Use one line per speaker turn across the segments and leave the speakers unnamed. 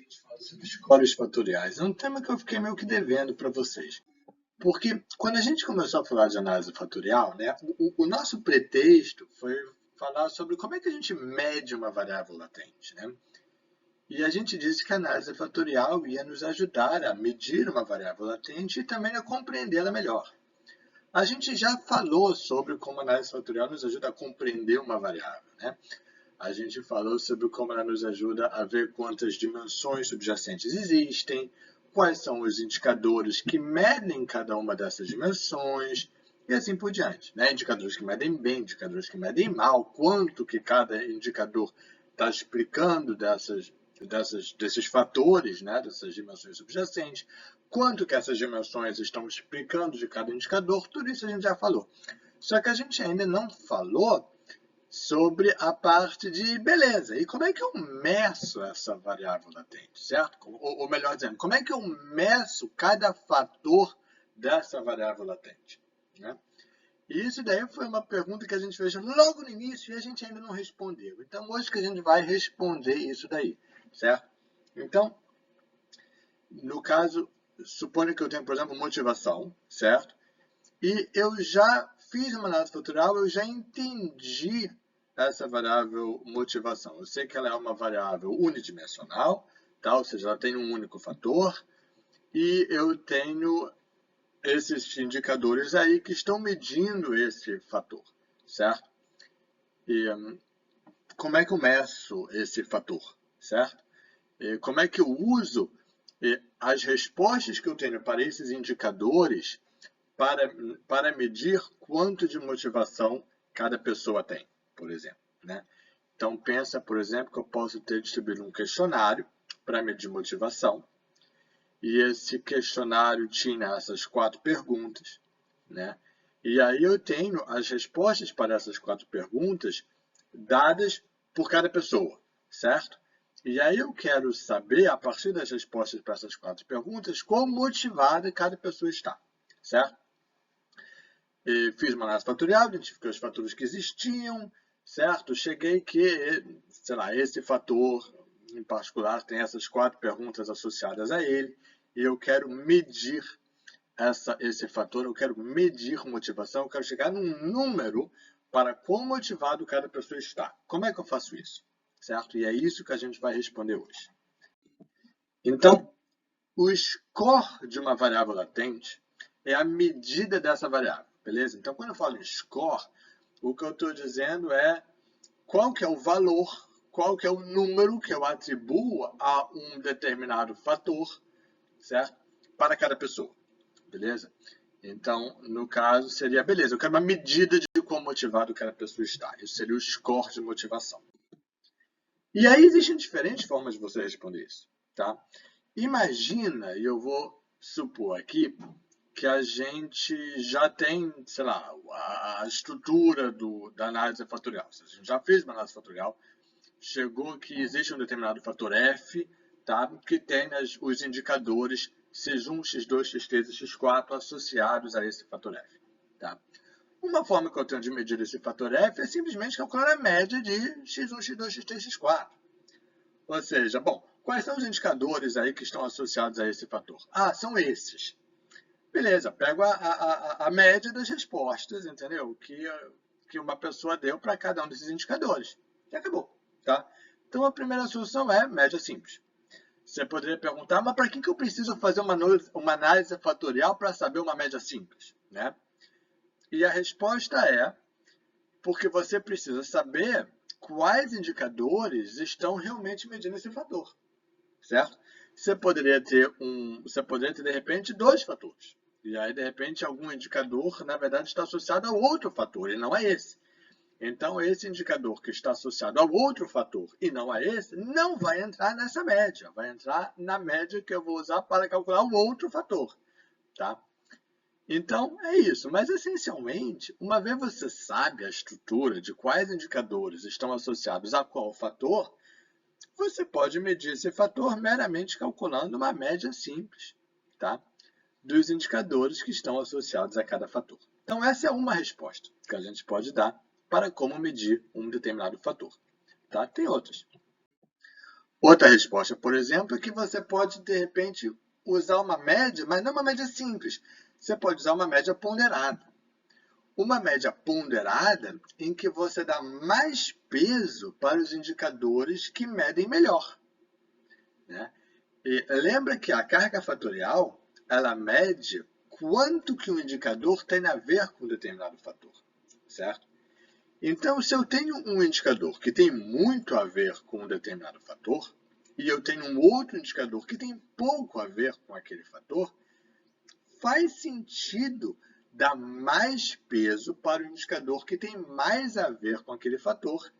gente fala sobre escolhas fatoriais. É um tema que eu fiquei meio que devendo para vocês. Porque quando a gente começou a falar de análise fatorial, né, o nosso pretexto foi falar sobre como é que a gente mede uma variável latente. Né? E a gente disse que a análise fatorial ia nos ajudar a medir uma variável latente e também a compreendê-la melhor. A gente já falou sobre como a análise fatorial nos ajuda a compreender uma variável. Né? A gente falou sobre como ela nos ajuda a ver quantas dimensões subjacentes existem, quais são os indicadores que medem cada uma dessas dimensões, e assim por diante. Né? Indicadores que medem bem, indicadores que medem mal, quanto que cada indicador está explicando desses fatores, né? Dessas dimensões subjacentes, quanto que essas dimensões estão explicando de cada indicador, tudo isso a gente já falou. Só que a gente ainda não falou sobre a parte de beleza. E como é que eu meço essa variável latente, certo? Ou melhor dizendo, como é que eu meço cada fator dessa variável latente? Né? E isso daí foi uma pergunta que a gente fez logo no início e a gente ainda não respondeu. Então, hoje que a gente vai responder isso daí, certo? Então, no caso, suponha que eu tenho, por exemplo, motivação, certo? E eu já fiz uma análise fatorial, eu já entendi essa variável motivação. Eu sei que ela é uma variável unidimensional, tá? Ou seja, ela tem um único fator, e eu tenho esses indicadores aí que estão medindo esse fator, certo? E como é que eu meço esse fator, certo? E como é que eu uso as respostas que eu tenho para esses indicadores para medir quanto de motivação cada pessoa tem, por exemplo. Né? Então, pensa, por exemplo, que eu posso ter distribuído um questionário para medir motivação, e esse questionário tinha essas 4 perguntas, né? E aí eu tenho as respostas para essas 4 perguntas dadas por cada pessoa, certo? E aí eu quero saber, a partir das respostas para essas 4 perguntas, quão motivada cada pessoa está, certo? E fiz uma análise fatorial, identifiquei os fatores que existiam, certo? Cheguei que, sei lá, esse fator em particular tem essas 4 perguntas associadas a ele, e eu quero medir esse fator, eu quero medir motivação, eu quero chegar num número para quão motivado cada pessoa está. Como é que eu faço isso? Certo? E é isso que a gente vai responder hoje. Então, o score de uma variável latente é a medida dessa variável, beleza? Então, quando eu falo em score, o que eu estou dizendo é qual que é o valor, qual que é o número que eu atribuo a um determinado fator, certo? Para cada pessoa, beleza? Então, no caso, seria, beleza, eu quero uma medida de quão motivado cada pessoa está. Isso seria o score de motivação. E aí existem diferentes formas de você responder isso, tá? Imagina, e eu vou supor aqui, que a gente já tem, sei lá, a estrutura da análise fatorial. A gente já fez uma análise fatorial, chegou que existe um determinado fator F, tá? Que tem os indicadores x1, x2, x3 e x4 associados a esse fator F. Tá? Uma forma que eu tenho de medir esse fator F é simplesmente calcular a média de x1, x2, x3, x4. Ou seja, bom, quais são os indicadores aí que estão associados a esse fator? Ah, são esses. Beleza, pego a média das respostas, entendeu? Que uma pessoa deu para cada um desses indicadores. E acabou, tá? Então, a primeira solução é média simples. Você poderia perguntar, mas para que eu preciso fazer uma análise fatorial para saber uma média simples? Né? E a resposta é porque você precisa saber quais indicadores estão realmente medindo esse fator, certo? Você poderia ter, de repente, 2 fatores. E aí, de repente, algum indicador, na verdade, está associado a outro fator, e não a esse. Então, esse indicador que está associado ao outro fator e não a esse, não vai entrar nessa média. Vai entrar na média que eu vou usar para calcular o outro fator. Tá? Então, é isso. Mas, essencialmente, uma vez você sabe a estrutura de quais indicadores estão associados a qual fator, você pode medir esse fator meramente calculando uma média simples, tá? Dos indicadores que estão associados a cada fator. Então, essa é uma resposta que a gente pode dar para como medir um determinado fator. Tá? Tem outras. Outra resposta, por exemplo, é que você pode, de repente, usar uma média, mas não uma média simples. Você pode usar uma média ponderada. Uma média ponderada em que você dá mais peso para os indicadores que medem melhor, né? E lembra que a carga fatorial, ela mede quanto que um indicador tem a ver com um determinado fator, certo? Então, se eu tenho um indicador que tem muito a ver com um determinado fator, e eu tenho um outro indicador que tem pouco a ver com aquele fator, faz sentido dar mais peso para o indicador que tem mais a ver com aquele fator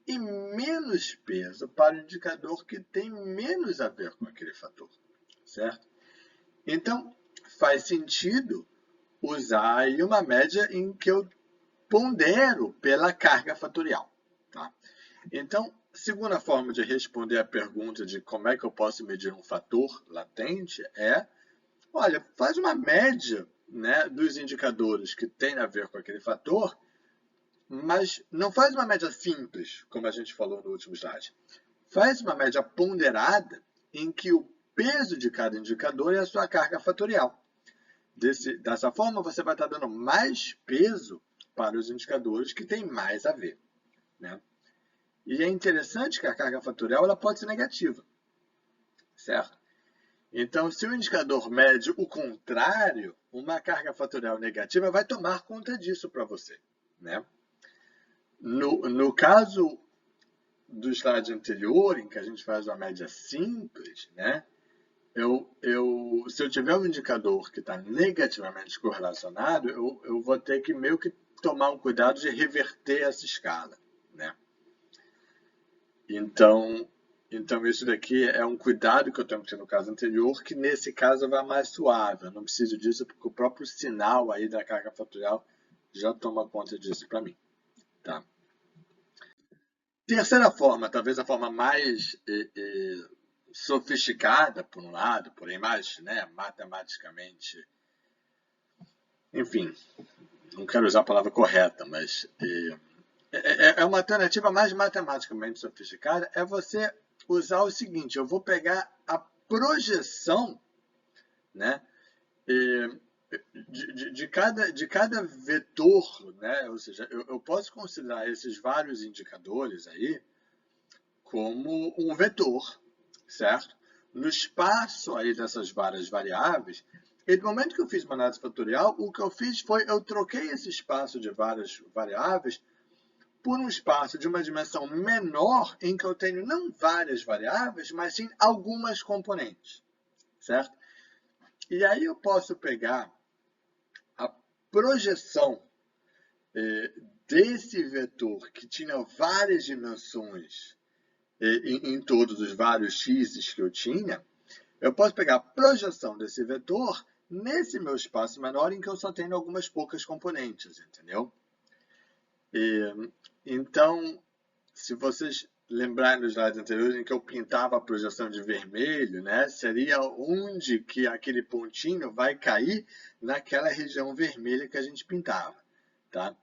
e menos peso para o indicador que tem menos a ver com aquele fator, certo? Então, faz sentido usar aí uma média em que eu pondero pela carga fatorial, tá? Então, segunda forma de responder a pergunta de como é que eu posso medir um fator latente é, olha, faz uma média, né, dos indicadores que tem a ver com aquele fator, mas não faz uma média simples, como a gente falou no último slide. Faz uma média ponderada em que o peso de cada indicador é a sua carga fatorial. Dessa forma, você vai estar dando mais peso para os indicadores que têm mais a ver, né? E é interessante que a carga fatorial ela pode ser negativa, certo? Então, se o indicador mede o contrário, uma carga fatorial negativa vai tomar conta disso para você, né? No caso do slide anterior, em que a gente faz uma média simples, né? Se eu tiver um indicador que está negativamente correlacionado, eu vou ter que meio que tomar um cuidado de reverter essa escala, né? Então isso daqui é um cuidado que eu tenho que ter no caso anterior, que nesse caso vai mais suave. Eu não preciso disso porque o próprio sinal aí da carga fatorial já toma conta disso para mim, tá? Terceira forma, talvez a forma mais sofisticada, por um lado, porém mais, né, matematicamente, enfim, não quero usar a palavra correta, mas é uma alternativa mais matematicamente sofisticada, é você usar o seguinte, eu vou pegar a projeção, né, de cada vetor, né, ou seja, eu posso considerar esses vários indicadores aí como um vetor, certo? No espaço aí dessas várias variáveis, e no momento que eu fiz uma análise fatorial, o que eu fiz foi, eu troquei esse espaço de várias variáveis por um espaço de uma dimensão menor em que eu tenho não várias variáveis, mas sim algumas componentes, certo? E aí eu posso pegar a projeção desse vetor que tinha várias dimensões em todos os vários x's que eu tinha, eu posso pegar a projeção desse vetor nesse meu espaço menor em que eu só tenho algumas poucas componentes, entendeu? Então, se vocês lembrarem dos slides anteriores em que eu pintava a projeção de vermelho, né, seria onde que aquele pontinho vai cair naquela região vermelha que a gente pintava, tá?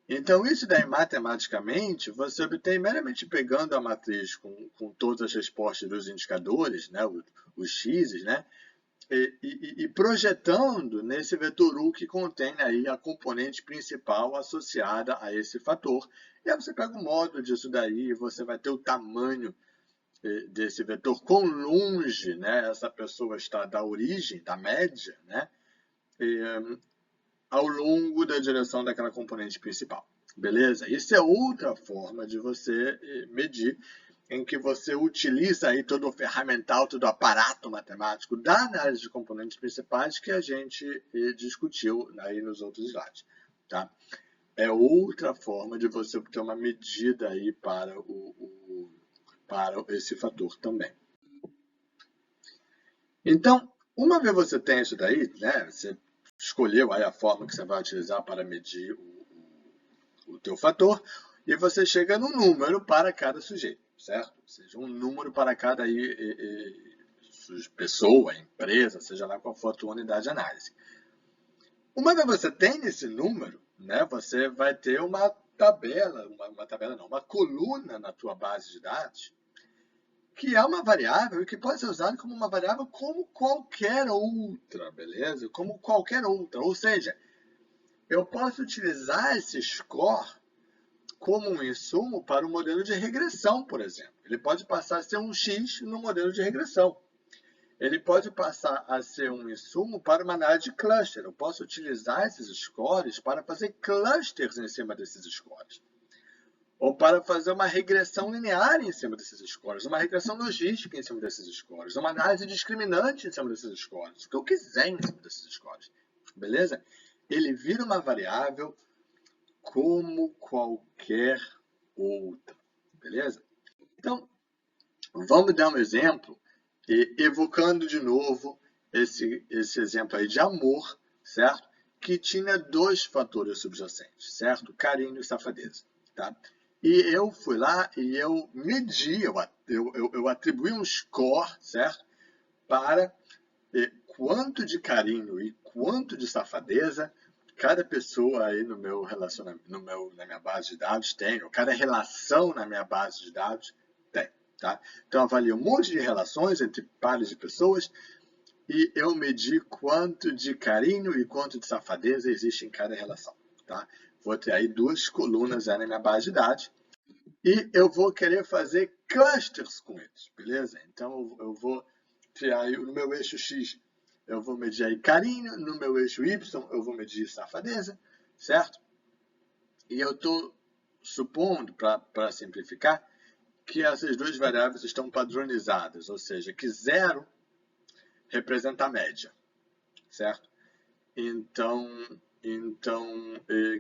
Então, isso daí, matematicamente, você obtém meramente pegando a matriz com todas as respostas dos indicadores, né, os x's, né, e projetando nesse vetor U que contém aí a componente principal associada a esse fator. E aí você pega o módulo disso daí e você vai ter o tamanho desse vetor, quão longe, né, essa pessoa está da origem, da média, né, ao longo da direção daquela componente principal. Beleza? Isso é outra forma de você medir, em que você utiliza aí todo o ferramental, todo o aparato matemático da análise de componentes principais que a gente discutiu aí nos outros slides, tá? É outra forma de você obter uma medida aí para esse fator também. Então, uma vez você tem isso daí, né, você escolheu aí a forma que você vai utilizar para medir o teu fator, e você chega no número para cada sujeito, certo? Ou seja, um número para cada pessoa, empresa, seja lá qual for a tua unidade de análise. Uma vez você tem esse número, né, você vai ter uma tabela, uma coluna na tua base de dados, que é uma variável e que pode ser usada como uma variável como qualquer outra, beleza? Como qualquer outra. Ou seja, eu posso utilizar esse score como um insumo para o modelo de regressão, por exemplo. Ele pode passar a ser um X no modelo de regressão. Ele pode passar a ser um insumo para uma análise de cluster. Eu posso utilizar esses scores para fazer clusters em cima desses scores. Ou para fazer uma regressão linear em cima desses scores, uma regressão logística em cima desses scores, uma análise discriminante em cima desses scores, o que eu quiser em cima desses scores. Beleza? Ele vira uma variável como qualquer outra. Beleza? Então, vamos dar um exemplo, evocando de novo esse exemplo aí de amor, certo? Que tinha dois fatores subjacentes, certo? Carinho e safadeza, tá? E eu fui lá e eu medi, eu atribuí um score, certo? Para quanto de carinho e quanto de safadeza cada pessoa aí no meu relacionamento, na minha base de dados tem, ou cada relação na minha base de dados tem, tá? Então eu avalio um monte de relações entre pares de pessoas e eu medi quanto de carinho e quanto de safadeza existe em cada relação, tá? Vou ter aí duas colunas aí na minha base de dados e eu vou querer fazer clusters com eles, beleza? Então eu vou criar aí no meu eixo X, eu vou medir aí carinho, no meu eixo Y eu vou medir safadeza, certo? E eu estou supondo, para simplificar, que essas duas variáveis estão padronizadas, ou seja, que 0 representa a média, certo? Então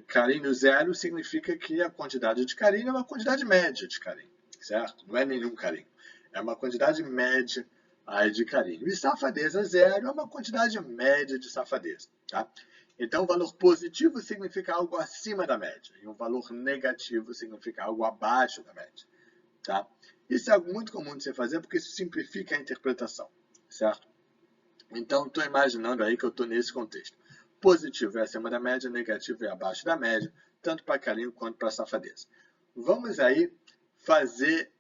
carinho 0 significa que a quantidade de carinho é uma quantidade média de carinho, certo? Não é nenhum carinho, é uma quantidade média aí de carinho. E safadeza 0 é uma quantidade média de safadeza, tá? Então, o valor positivo significa algo acima da média, e um valor negativo significa algo abaixo da média, tá? Isso é algo muito comum de se fazer, porque isso simplifica a interpretação, certo? Então, estou imaginando aí que eu estou nesse contexto. Positivo é acima da média, negativo é abaixo da média, tanto para carinho quanto para safadeza. Vamos aí fazer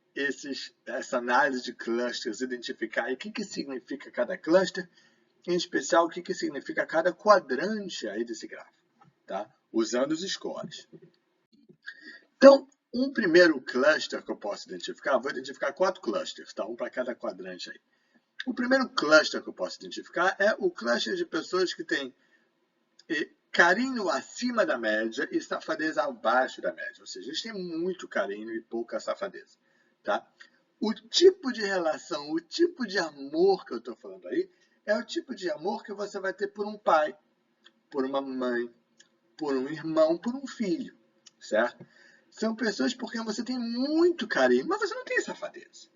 essa análise de clusters, identificar aí o que significa cada cluster, em especial o que significa cada quadrante aí desse gráfico, tá? Usando os scores. Então, um primeiro cluster que eu posso identificar, vou identificar 4 clusters, tá? Um para cada quadrante aí. O primeiro cluster que eu posso identificar é o cluster de pessoas que têm carinho acima da média e safadeza abaixo da média. Ou seja, eles têm muito carinho e pouca safadeza, tá? O tipo de relação, o tipo de amor que eu estou falando aí, é o tipo de amor que você vai ter por um pai, por uma mãe, por um irmão, por um filho, certo? São pessoas por quem você tem muito carinho, mas você não tem safadeza,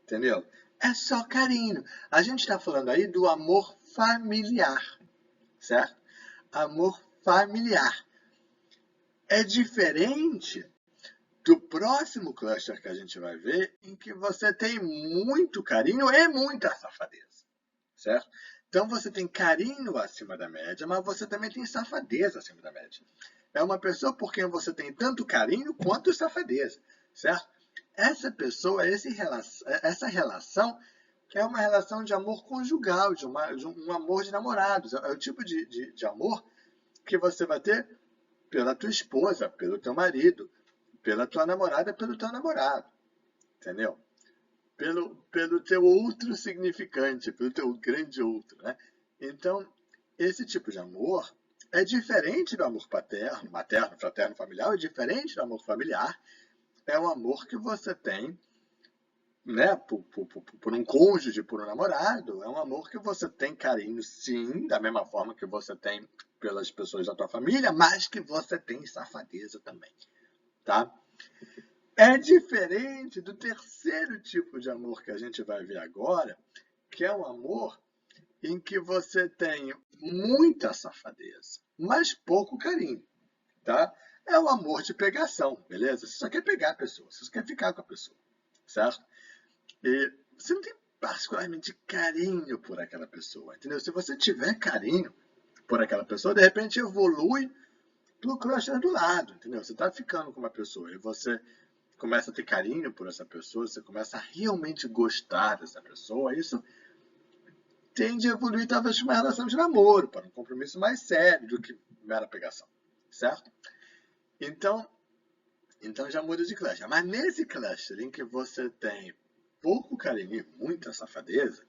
entendeu? É só carinho. A gente está falando aí do amor familiar, certo? Amor familiar. É diferente do próximo cluster que a gente vai ver, em que você tem muito carinho e muita safadeza, certo? Então você tem carinho acima da média, mas você também tem safadeza acima da média. É uma pessoa por quem você tem tanto carinho quanto safadeza, certo? Essa pessoa, essa relação é uma relação de amor conjugal, de um amor de namorados. É o tipo de amor que você vai ter pela tua esposa, pelo teu marido, pela tua namorada, pelo teu namorado, entendeu? Pelo teu outro significante, pelo teu grande outro, né? Então, esse tipo de amor é diferente do amor paterno, materno, fraterno, familiar, é diferente do amor familiar. É um amor que você tem, né, por um cônjuge, por um namorado. É um amor que você tem carinho, sim, da mesma forma que você tem pelas pessoas da tua família, mas que você tem safadeza também, tá? É diferente do terceiro tipo de amor que a gente vai ver agora, que é um amor em que você tem muita safadeza, mas pouco carinho, tá? É o amor de pegação, beleza? Você só quer pegar a pessoa, você só quer ficar com a pessoa, certo? E você não tem particularmente carinho por aquela pessoa, entendeu? Se você tiver carinho por aquela pessoa, de repente evolui pro cluster do lado, entendeu? Você está ficando com uma pessoa e você começa a ter carinho por essa pessoa, você começa a realmente gostar dessa pessoa, isso tende a evoluir talvez para uma relação de namoro, para um compromisso mais sério do que mera pegação, certo? Então já muda de cluster. Mas nesse cluster em que você tem pouco carinho e muita safadeza,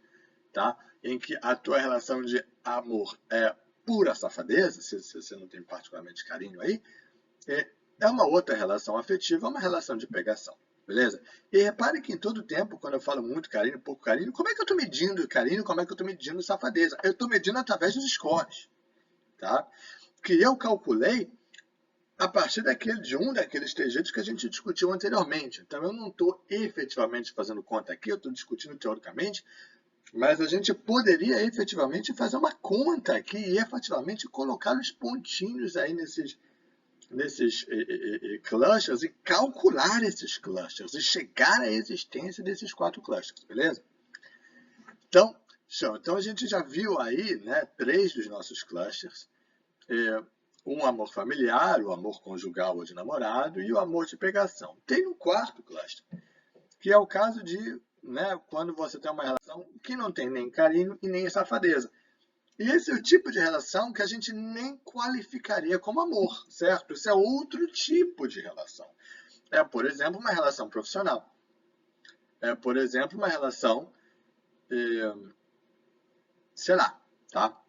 tá? Em que a tua relação de amor é pura safadeza, se você não tem particularmente carinho aí, é uma outra relação afetiva, uma relação de pegação, beleza? E repare que em todo tempo, quando eu falo muito carinho, pouco carinho, como é que eu estou medindo carinho, como é que eu estou medindo safadeza? Eu estou medindo através dos scores, tá? Que eu calculei a partir de um daqueles trejeitos que a gente discutiu anteriormente. Então, eu não estou efetivamente fazendo conta aqui, eu estou discutindo teoricamente, mas a gente poderia efetivamente fazer uma conta aqui e efetivamente colocar os pontinhos aí nesses clusters e calcular esses clusters e chegar à existência desses 4 clusters, beleza? Então, a gente já viu aí, né, 3 dos nossos clusters. Um amor familiar, o amor conjugal ou de namorado, e o amor de pegação. Tem um 4º cluster, que é o caso de, né, quando você tem uma relação que não tem nem carinho e nem safadeza. E esse é o tipo de relação que a gente nem qualificaria como amor, certo? Isso é outro tipo de relação. É, por exemplo, uma relação profissional. É, por exemplo, uma relação, sei lá, tá?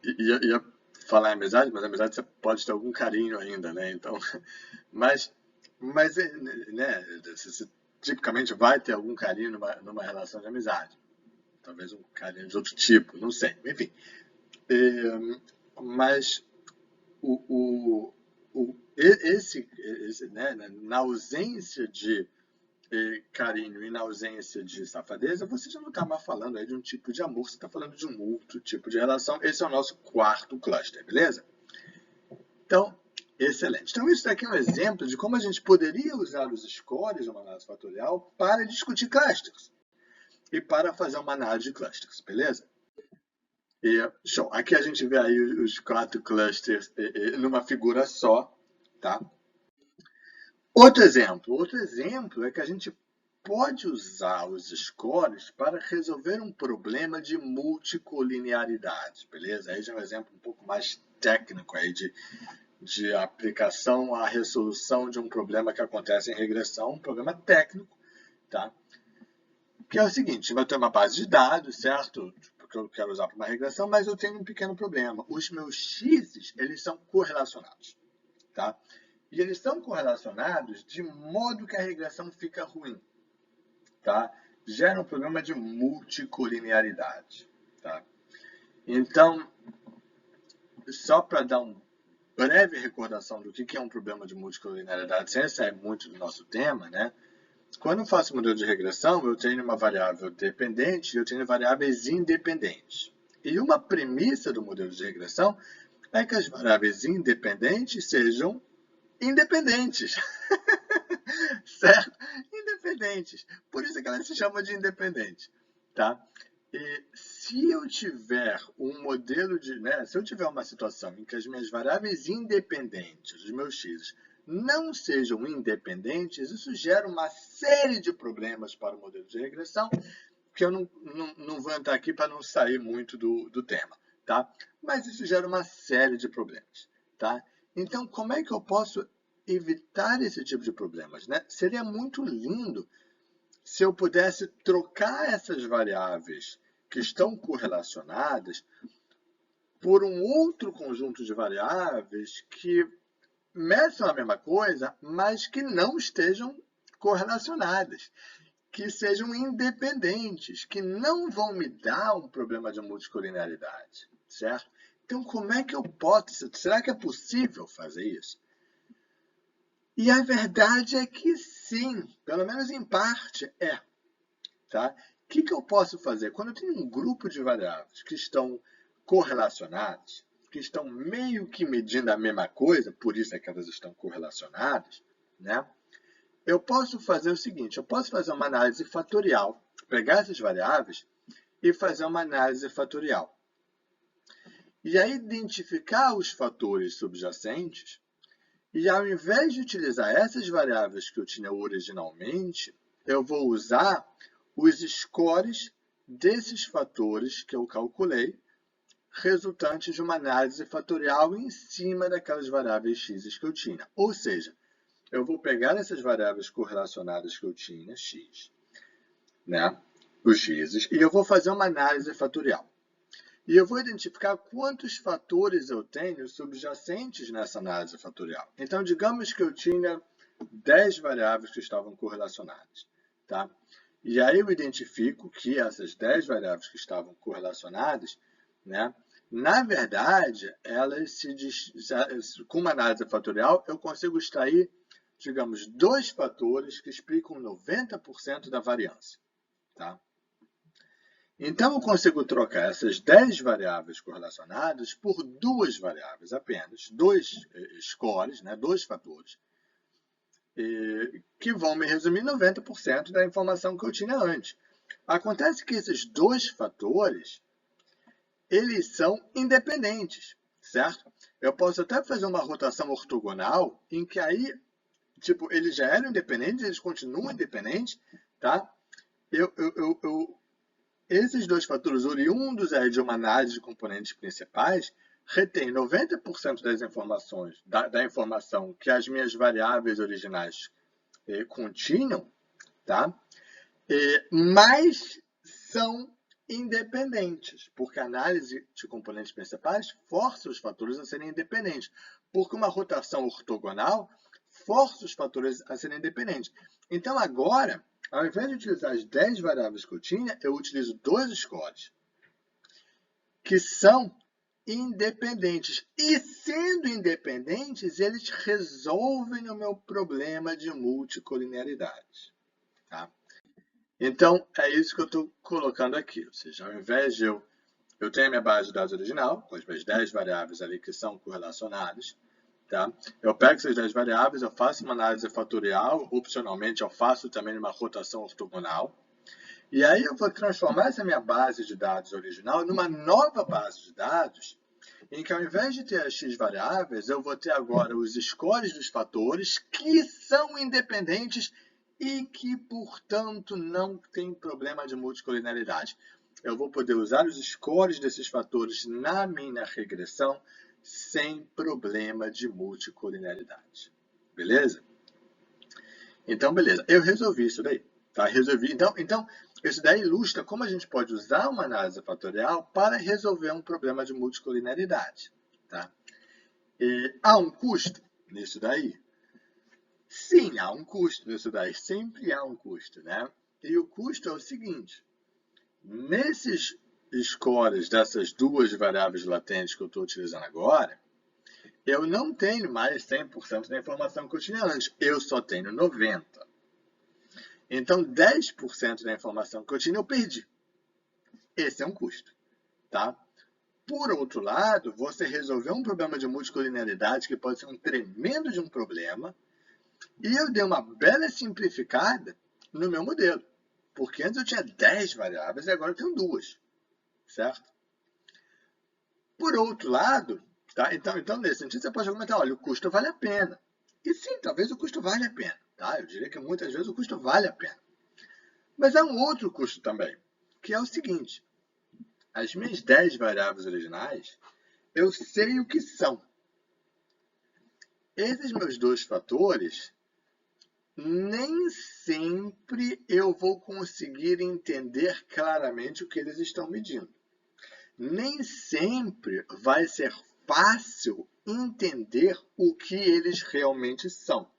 Ia falar em amizade, mas amizade você pode ter algum carinho ainda, né? Então, mas né, você tipicamente vai ter algum carinho numa relação de amizade. Talvez um carinho de outro tipo, não sei. Enfim. Mas esse, né, na ausência de carinho e na ausência de safadeza, você já não está mais falando aí de um tipo de amor, você está falando de um outro tipo de relação. Esse é o nosso 4º cluster, beleza? Então, excelente. Então, isso daqui é um exemplo de como a gente poderia usar os scores de uma análise fatorial para discutir clusters e para fazer uma análise de clusters, beleza? Show. Aqui a gente vê aí os 4 clusters numa figura só, tá? Outro exemplo é que a gente pode usar os scores para resolver um problema de multicolinearidade, beleza? Aí já é um exemplo um pouco mais técnico aí de aplicação à resolução de um problema que acontece em regressão, um problema técnico, tá? Que é o seguinte, vai ter uma base de dados, certo? Que eu quero usar para uma regressão, mas eu tenho um pequeno problema. Os meus x's, eles são correlacionados, tá? E eles são correlacionados de modo que a regressão fica ruim, tá? Gera um problema de multicolinearidade, tá? Então, só para dar uma breve recordação do que é um problema de multicolinearidade, sem sair muito do nosso tema, né? Quando eu faço modelo de regressão, eu tenho uma variável dependente e eu tenho variáveis independentes. E uma premissa do modelo de regressão é que as variáveis independentes sejam independentes. Certo? Independentes. Por isso que ela se chama de independente. Tá? E se eu tiver um modelo de... né, se eu tiver uma situação em que as minhas variáveis independentes, os meus x, não sejam independentes, isso gera uma série de problemas para o modelo de regressão, que eu não vou entrar aqui para não sair muito do tema. Tá? Mas isso gera uma série de problemas. Tá? Então, como é que eu posso evitar esse tipo de problemas, né? Seria muito lindo se eu pudesse trocar essas variáveis que estão correlacionadas por um outro conjunto de variáveis que meçam a mesma coisa, mas que não estejam correlacionadas, que sejam independentes, que não vão me dar um problema de multicolinearidade, certo? Então, como é que eu posso? Será que é possível fazer isso? E a verdade é que sim, pelo menos em parte é. Tá? O que eu posso fazer? Quando eu tenho um grupo de variáveis que estão correlacionadas, que estão meio que medindo a mesma coisa, por isso é que elas estão correlacionadas, né? Eu posso fazer o seguinte, eu posso fazer uma análise fatorial, pegar essas variáveis e fazer uma análise fatorial. E aí identificar os fatores subjacentes E ao invés de utilizar essas variáveis que eu tinha originalmente, eu vou usar os scores desses fatores que eu calculei, resultantes de uma análise fatorial em cima daquelas variáveis x que eu tinha. Ou seja, eu vou pegar essas variáveis correlacionadas que eu tinha, x, né, os x, e eu vou fazer uma análise fatorial. E eu vou identificar quantos fatores eu tenho subjacentes nessa análise fatorial. Então, digamos que eu tinha 10 variáveis que estavam correlacionadas. Tá? E aí eu identifico que essas 10 variáveis que estavam correlacionadas, né, na verdade, com uma análise fatorial, eu consigo extrair, digamos, 2 fatores que explicam 90% da variância. Tá? Então, eu consigo trocar essas 10 variáveis correlacionadas por 2 variáveis apenas, 2 scores, né, 2 fatores, que vão me resumir 90% da informação que eu tinha antes. Acontece que esses 2 fatores, eles são independentes, certo? Eu posso até fazer uma rotação ortogonal, em que aí, tipo, eles já eram independentes, eles continuam independentes, tá? Esses 2 fatores oriundos de uma análise de componentes principais retêm 90% das informações, da informação que as minhas variáveis originais continham, tá? Mas são independentes, porque a análise de componentes principais força os fatores a serem independentes, porque uma rotação ortogonal força os fatores a serem independentes. Então, agora, ao invés de utilizar as 10 variáveis que eu tinha, eu utilizo 2 scores, que são independentes. E, sendo independentes, eles resolvem o meu problema de multicolinearidade. Tá? Então, é isso que eu estou colocando aqui. Ou seja, ao invés de eu tenho a minha base de dados original, com as minhas 10 variáveis ali que são correlacionadas, tá? Eu pego essas 10 variáveis, eu faço uma análise fatorial, opcionalmente eu faço também uma rotação ortogonal, e aí eu vou transformar essa minha base de dados original numa nova base de dados, em que ao invés de ter as x variáveis, eu vou ter agora os scores dos fatores que são independentes e que, portanto, não tem problema de multicolinearidade. Eu vou poder usar os scores desses fatores na minha regressão sem problema de multicolinearidade. Beleza? Então, beleza. Eu resolvi isso daí. Tá? Resolvi. Então, isso daí ilustra como a gente pode usar uma análise fatorial para resolver um problema de multicolinearidade. Tá? Há um custo nisso daí? Sim, há um custo nisso daí. Sempre há um custo, né? E o custo é o seguinte. Nesses scores dessas 2 variáveis latentes que eu estou utilizando agora, eu não tenho mais 100% da informação que eu tinha antes. Eu só tenho 90%. Então, 10% da informação que eu tinha, eu perdi. Esse é um custo. Tá? Por outro lado, você resolveu um problema de multicolinearidade, que pode ser um tremendo de um problema, e eu dei uma bela simplificada no meu modelo. Porque antes eu tinha 10 variáveis e agora eu tenho 2. Certo? Por outro lado, tá? Então, nesse sentido, você pode argumentar, olha, o custo vale a pena. E sim, talvez o custo vale a pena. Tá? Eu diria que muitas vezes o custo vale a pena. Mas há um outro custo também, que é o seguinte. As minhas 10 variáveis originais, eu sei o que são. Esses meus 2 fatores, nem sempre eu vou conseguir entender claramente o que eles estão medindo. Nem sempre vai ser fácil entender o que eles realmente são.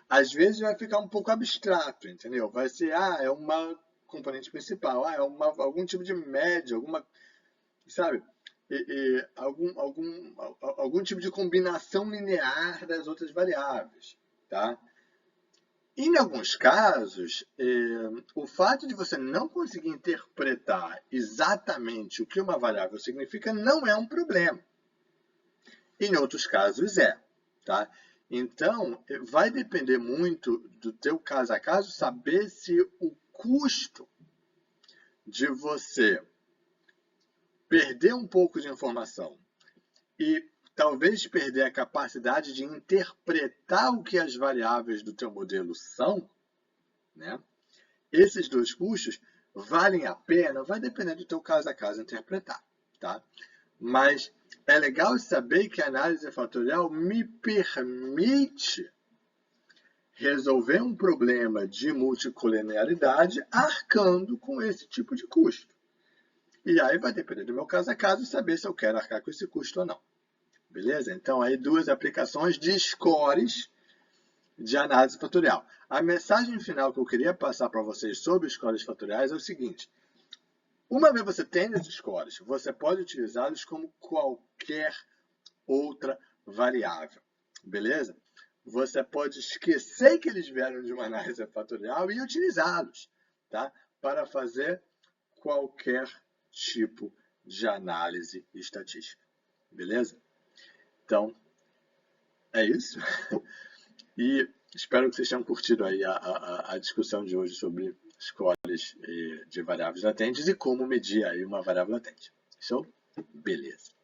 Às vezes vai ficar um pouco abstrato, entendeu? Vai ser, é uma componente principal, é algum tipo de média, alguma, sabe? Algum tipo de combinação linear das outras variáveis, tá? Em alguns casos, o fato de você não conseguir interpretar exatamente o que uma variável significa não é um problema. Em outros casos, é. Tá? Então, vai depender muito do teu caso a caso saber se o custo de você perder um pouco de informação e talvez perder a capacidade de interpretar o que as variáveis do teu modelo são, né? Esses dois custos valem a pena, vai depender do teu caso a caso interpretar, tá? Mas é legal saber que a análise fatorial me permite resolver um problema de multicolinearidade arcando com esse tipo de custo. E aí vai depender do meu caso a caso saber se eu quero arcar com esse custo ou não. Beleza? Então, aí duas aplicações de scores de análise fatorial. A mensagem final que eu queria passar para vocês sobre scores fatoriais é o seguinte. Uma vez você tendo esses scores, você pode utilizá-los como qualquer outra variável. Beleza? Você pode esquecer que eles vieram de uma análise fatorial e utilizá-los, tá? Para fazer qualquer tipo de análise estatística. Beleza? Então, é isso. E espero que vocês tenham curtido aí a discussão de hoje sobre scores de variáveis latentes e como medir aí uma variável latente. Show? Beleza.